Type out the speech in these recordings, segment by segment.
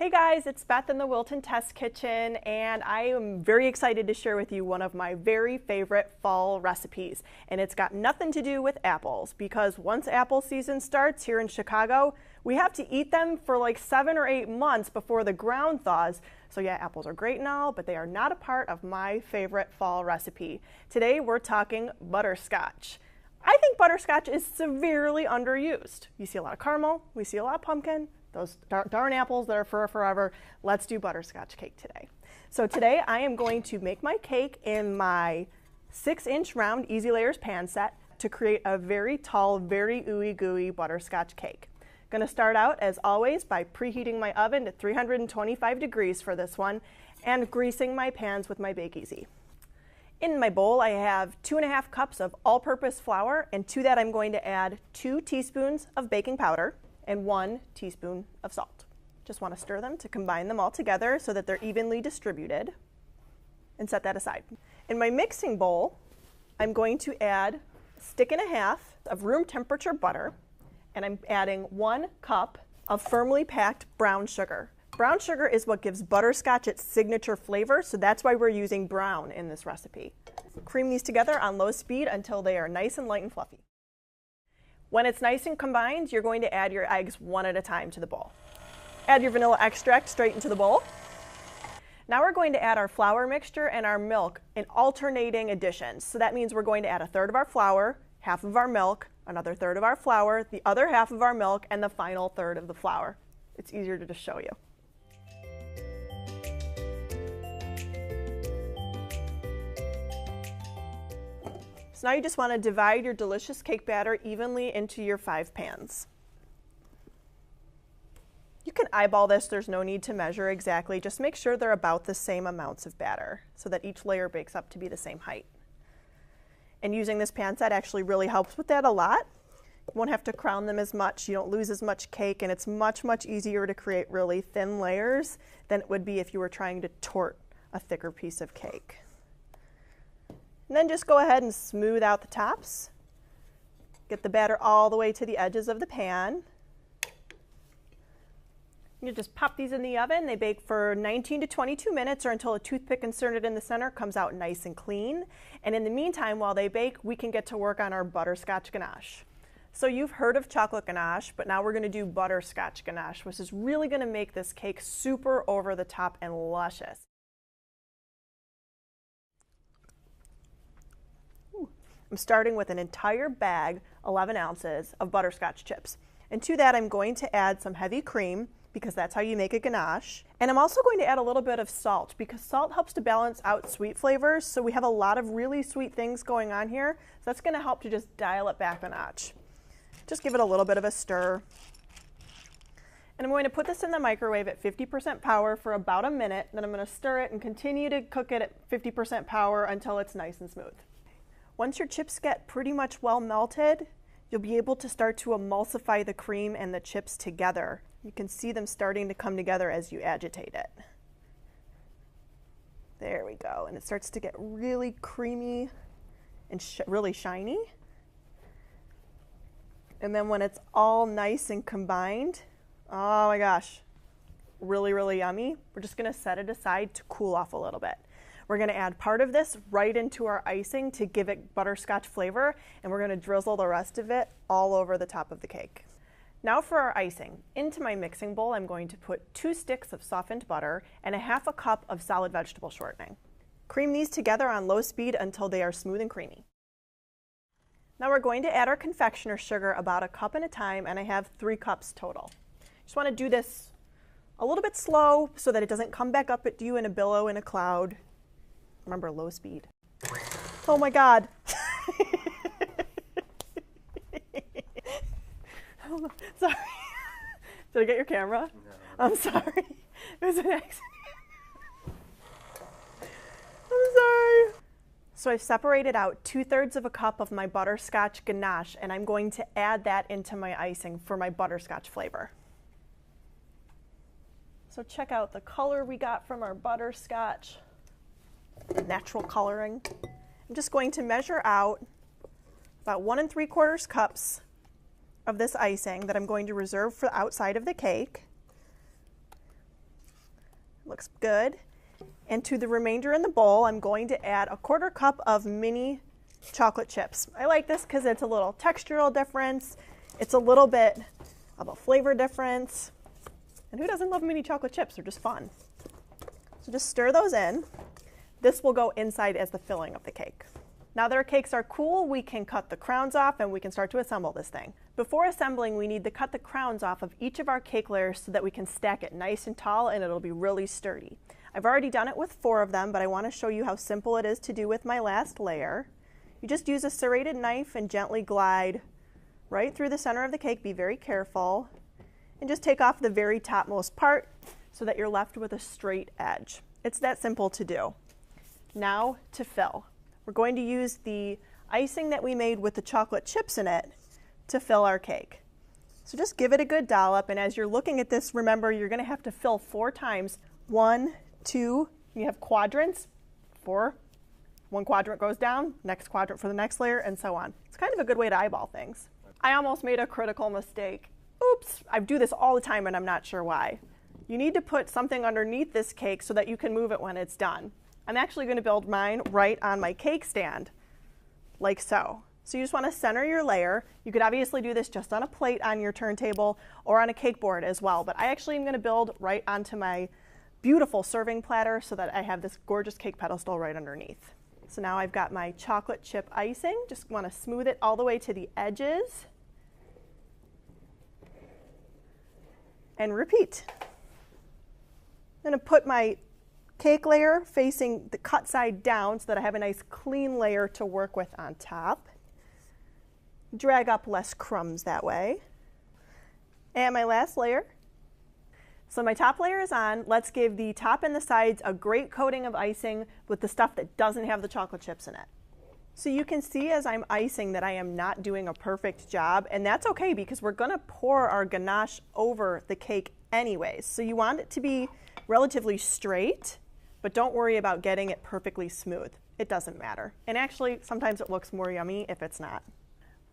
Hey guys, it's Beth in the Wilton Test Kitchen, and I am very excited to share with you one of my very favorite fall recipes. And it's got nothing to do with apples, because once apple season starts here in Chicago, we have to eat them for like 7 or 8 months before the ground thaws. So yeah, apples are great and all, but they are not a part of my favorite fall recipe. Today we're talking butterscotch. I think butterscotch is severely underused. You see a lot of caramel, we see a lot of pumpkin, those darn apples that are for forever. Let's do butterscotch cake today. So today I am going to make my cake in my 6-inch round Easy Layers pan set to create a very tall, very ooey gooey butterscotch cake. I'm going to start out as always by preheating my oven to 325 degrees for this one and greasing my pans with my Bake Easy. In my bowl I have 2½ cups of all-purpose flour, and to that I'm going to add 2 teaspoons of baking powder and 1 teaspoon of salt. Just want to stir them to combine them all together so that they're evenly distributed, and set that aside. In my mixing bowl, I'm going to add 1.5 sticks of room temperature butter, and I'm adding 1 cup of firmly packed brown sugar. Brown sugar is what gives butterscotch its signature flavor, so that's why we're using brown in this recipe. Cream these together on low speed until they are nice and light and fluffy. When it's nice and combined, you're going to add your eggs one at a time to the bowl. Add your vanilla extract straight into the bowl. Now we're going to add our flour mixture and our milk in alternating additions. So that means we're going to add 1/3 of our flour, 1/2 of our milk, another 1/3 of our flour, the other 1/2 of our milk, and the final 1/3 of the flour. It's easier to just show you. So now you just want to divide your delicious cake batter evenly into your 5 pans. You can eyeball this, there's no need to measure exactly. Just make sure they're about the same amounts of batter so that each layer bakes up to be the same height. And using this pan set actually really helps with that a lot. You won't have to crown them as much, you don't lose as much cake, and it's much, much easier to create really thin layers than it would be if you were trying to torte a thicker piece of cake. And then just go ahead and smooth out the tops. Get the batter all the way to the edges of the pan. You just pop these in the oven. They bake for 19 to 22 minutes or until a toothpick inserted in the center comes out nice and clean. And in the meantime, while they bake, we can get to work on our butterscotch ganache. So you've heard of chocolate ganache, but now we're going to do butterscotch ganache, which is really going to make this cake super over the top and luscious. I'm starting with an entire bag, 11 ounces, of butterscotch chips. And to that I'm going to add some heavy cream, because that's how you make a ganache. And I'm also going to add a little bit of salt, because salt helps to balance out sweet flavors. So we have a lot of really sweet things going on here. So that's going to help to just dial it back a notch. Just give it a little bit of a stir. And I'm going to put this in the microwave at 50% power for about a minute. Then I'm going to stir it and continue to cook it at 50% power until it's nice and smooth. Once your chips get pretty much well melted, you'll be able to start to emulsify the cream and the chips together. You can see them starting to come together as you agitate it. There we go, and it starts to get really creamy and really shiny. And then when it's all nice and combined, oh my gosh, really, really yummy. We're just gonna set it aside to cool off a little bit. We're going to add part of this right into our icing to give it butterscotch flavor, and we're going to drizzle the rest of it all over the top of the cake. Now for our icing. Into my mixing bowl I'm going to put 2 sticks of softened butter and 1/2 cup of solid vegetable shortening. Cream these together on low speed until they are smooth and creamy. Now we're going to add our confectioner sugar about 1 cup at a time, and I have 3 cups total. Just want to do this a little bit slow so that it doesn't come back up at you in a billow in a cloud. Remember, low speed. Oh my God. Sorry. Did I get your camera? No. I'm sorry. It was an accident. I'm sorry. So I've separated out 2/3 of a cup of my butterscotch ganache, and I'm going to add that into my icing for my butterscotch flavor. So check out the color we got from our butterscotch. Natural coloring. I'm just going to measure out about 1 3/4 cups of this icing that I'm going to reserve for outside of the cake. looks good. And to the remainder in the bowl, I'm going to add a 1/4 cup of mini chocolate chips. I like this because it's a little textural difference. It's a little bit of a flavor difference. And who doesn't love mini chocolate chips? They're just fun. So just stir those in. This will go inside as the filling of the cake. Now that our cakes are cool, we can cut the crowns off and we can start to assemble this thing. Before assembling, we need to cut the crowns off of each of our cake layers so that we can stack it nice and tall and it'll be really sturdy. I've already done it with 4 of them, but I want to show you how simple it is to do with my last layer. You just use a serrated knife and gently glide right through the center of the cake. Be very careful. And just take off the very topmost part so that you're left with a straight edge. It's that simple to do. Now to fill. We're going to use the icing that we made with the chocolate chips in it to fill our cake. So just give it a good dollop, and as you're looking at this, remember you're going to have to fill 4 times. 1, 2, you have quadrants, 4. One quadrant goes down, next quadrant for the next layer, and so on. It's kind of a good way to eyeball things. I almost made a critical mistake. Oops, I do this all the time and I'm not sure why. You need to put something underneath this cake so that you can move it when it's done. I'm actually going to build mine right on my cake stand, like so. So you just want to center your layer. You could obviously do this just on a plate on your turntable or on a cake board as well, but I actually am going to build right onto my beautiful serving platter so that I have this gorgeous cake pedestal right underneath. So now I've got my chocolate chip icing. Just want to smooth it all the way to the edges. And repeat. I'm going to put my cake layer facing the cut side down so that I have a nice clean layer to work with on top. Drag up less crumbs that way. And my last layer. So my top layer is on. Let's give the top and the sides a great coating of icing with the stuff that doesn't have the chocolate chips in it. So you can see as I'm icing that I am not doing a perfect job, and that's okay because we're going to pour our ganache over the cake anyways. So you want it to be relatively straight, but don't worry about getting it perfectly smooth. It doesn't matter. And actually, sometimes it looks more yummy if it's not.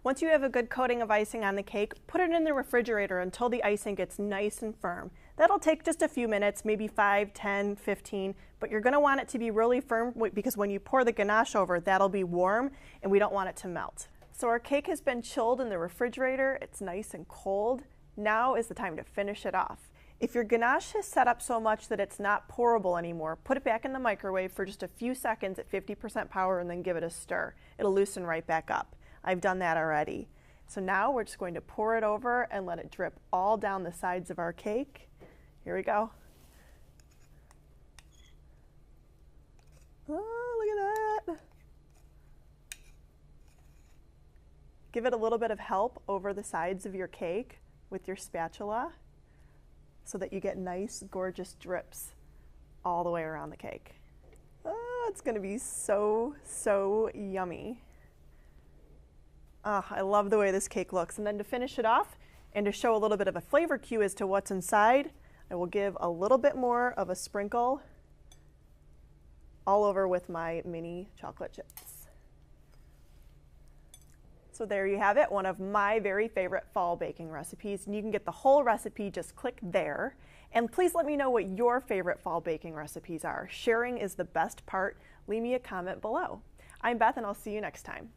Once you have a good coating of icing on the cake, put it in the refrigerator until the icing gets nice and firm. That'll take just a few minutes, maybe 5, 10, 15, but you're going to want it to be really firm because when you pour the ganache over, that'll be warm and we don't want it to melt. So our cake has been chilled in the refrigerator. It's nice and cold. Now is the time to finish it off. If your ganache is set up so much that it's not pourable anymore, put it back in the microwave for just a few seconds at 50% power and then give it a stir. It'll loosen right back up. I've done that already. So now we're just going to pour it over and let it drip all down the sides of our cake. Here we go. Oh, look at that. Give it a little bit of help over the sides of your cake with your spatula so that you get nice, gorgeous drips all the way around the cake. Oh, it's going to be so, so yummy. I love the way this cake looks. And then to finish it off and to show a little bit of a flavor cue as to what's inside, I will give a little bit more of a sprinkle all over with my mini chocolate chips. So there you have it, one of my very favorite fall baking recipes. And you can get the whole recipe, just click there. And please let me know what your favorite fall baking recipes are. Sharing is the best part. Leave me a comment below. I'm Beth and I'll see you next time.